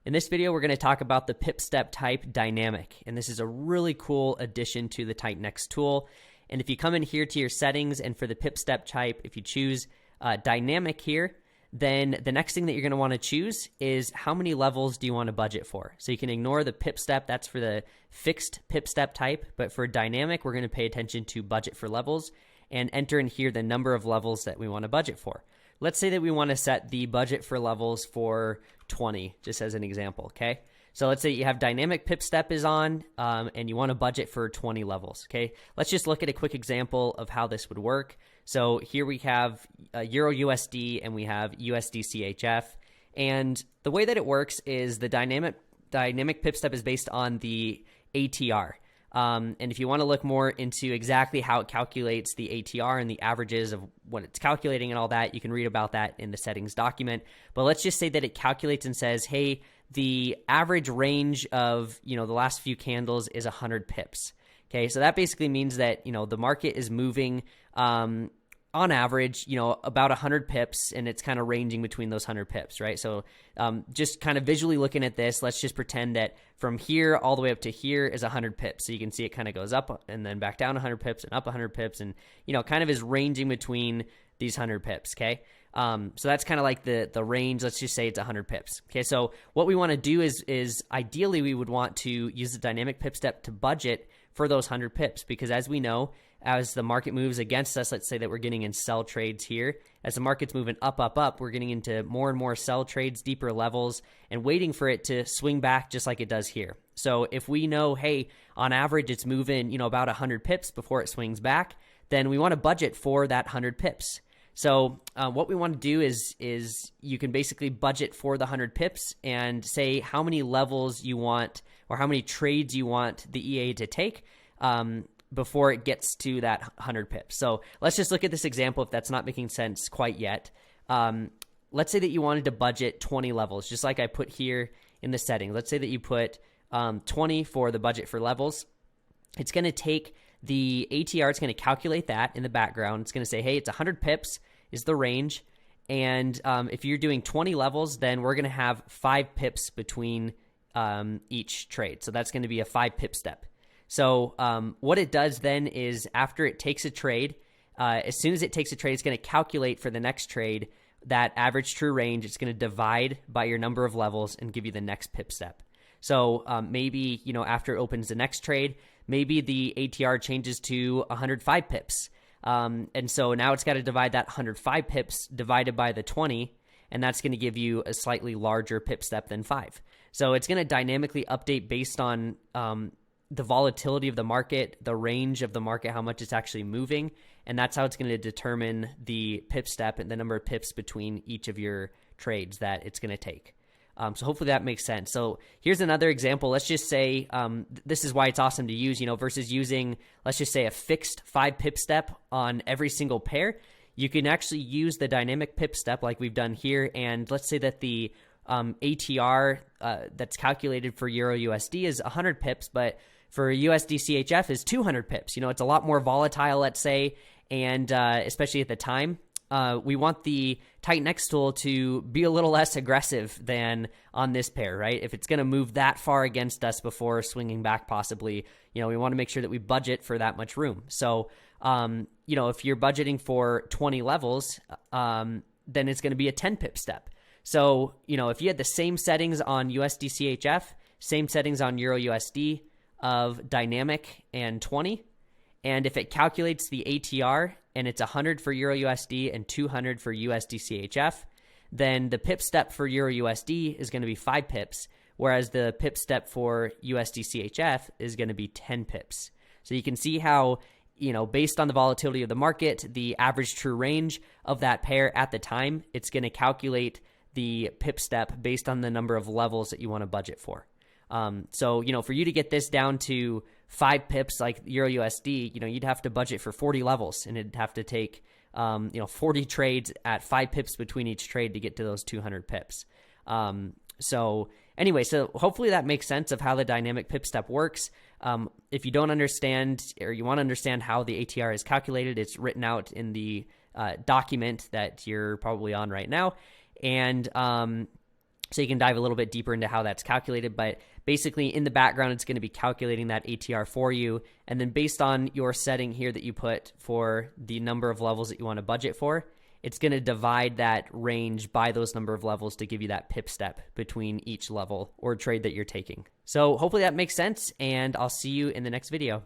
In this video, we're going to talk about the pip step type dynamic, and this is a really cool addition to the TitanX tool. And if you come in here to your settings and for the pip step type, if you choose dynamic here, then the next thing that you're going to want to choose is how many levels do you want to budget for. So you can ignore the pip step, that's for the fixed pip step type, but for dynamic, we're going to pay attention to budget for levels and enter in here the number of levels that we want to budget for. Let's say that we want to set the budget for levels for 20, just as an example, okay? So let's say you have dynamic pip step is on, and you want to budget for 20 levels, okay? Let's just look at a quick example of how this would work. So here we have Euro USD and we have USD CHF. And the way that it works is the dynamic pip step is based on the ATR. And if you want to look more into exactly how it calculates the ATR and the averages of what it's calculating and all that, you can read about that in the settings document. But let's just say that it calculates and says, hey, the average range of, the last few candles is 100 pips. Okay, so that basically means that, the market is moving on average, about 100 pips, and it's kind of ranging between those 100 pips, right? So just kind of visually looking at this, let's just pretend that from here all the way up to here is 100 pips. So you can see it kind of goes up and then back down 100 pips and up 100 pips and, kind of is ranging between these 100 pips, okay? So that's kind of like the range. Let's just say it's 100 pips. Okay, so what we want to do is ideally we would want to use the dynamic pip step to budget for those 100 pips, because as we know, as the market moves against us, let's say that we're getting in sell trades here. As the market's moving up, we're getting into more and more sell trades, deeper levels, and waiting for it to swing back just like it does here. So if we know, hey, on average it's moving, about 100 pips before it swings back, then we want to budget for that 100 pips. So what we want to do is you can basically budget for the 100 pips and say how many levels you want or how many trades you want the EA to take before it gets to that 100 pips. So let's just look at this example if that's not making sense quite yet. Let's say that you wanted to budget 20 levels, just like I put here in the setting. Let's say that you put 20 for the budget for levels. It's going to take the ATR, it's going to calculate that in the background. It's going to say, hey, it's 100 pips is the range. And if you're doing 20 levels, then we're going to have 5 pips between each trade. So that's going to be a 5 pip step. So what it does then is after it takes a trade, as soon as it takes a trade, it's going to calculate for the next trade that average true range. It's going to divide by your number of levels and give you the next pip step. So maybe, after it opens the next trade, maybe the ATR changes to 105 pips. And so now it's got to divide that 105 pips divided by the 20, and that's going to give you a slightly larger pip step than 5. So it's going to dynamically update based on the volatility of the market, the range of the market, how much it's actually moving, and that's how it's going to determine the pip step and the number of pips between each of your trades that it's going to take. So hopefully that makes sense. So here's another example. Let's just say this is why it's awesome to use, versus using, let's just say, a fixed 5 pip step on every single pair. You can actually use the dynamic pip step like we've done here. And let's say that the ATR that's calculated for Euro USD is 100 pips, but for USD CHF is 200 pips. It's a lot more volatile, let's say, and especially at the time. We want the TitanX tool to be a little less aggressive than on this pair, right? If it's going to move that far against us before swinging back possibly, we want to make sure that we budget for that much room. So, if you're budgeting for 20 levels, then it's going to be a 10 pip step. So, if you had the same settings on USD CHF, same settings on Euro USD of dynamic and 20, and if it calculates the ATR and it's 100 for Euro USD and 200 for USD CHF, then the pip step for Euro USD is going to be 5 pips, whereas the pip step for USD CHF is going to be 10 pips. So you can see how, based on the volatility of the market, the average true range of that pair at the time, it's going to calculate the pip step based on the number of levels that you want to budget for. So, for you to get this down to 5 pips like Euro USD, you'd have to budget for 40 levels, and it'd have to take, 40 trades at 5 pips between each trade to get to those 200 pips. So hopefully that makes sense of how the dynamic pip step works. If you don't understand or you want to understand how the ATR is calculated, it's written out in the document that you're probably on right now. And So you can dive a little bit deeper into how that's calculated, but basically in the background, it's going to be calculating that ATR for you. And then based on your setting here that you put for the number of levels that you want to budget for, it's going to divide that range by those number of levels to give you that pip step between each level or trade that you're taking. So hopefully that makes sense, and I'll see you in the next video.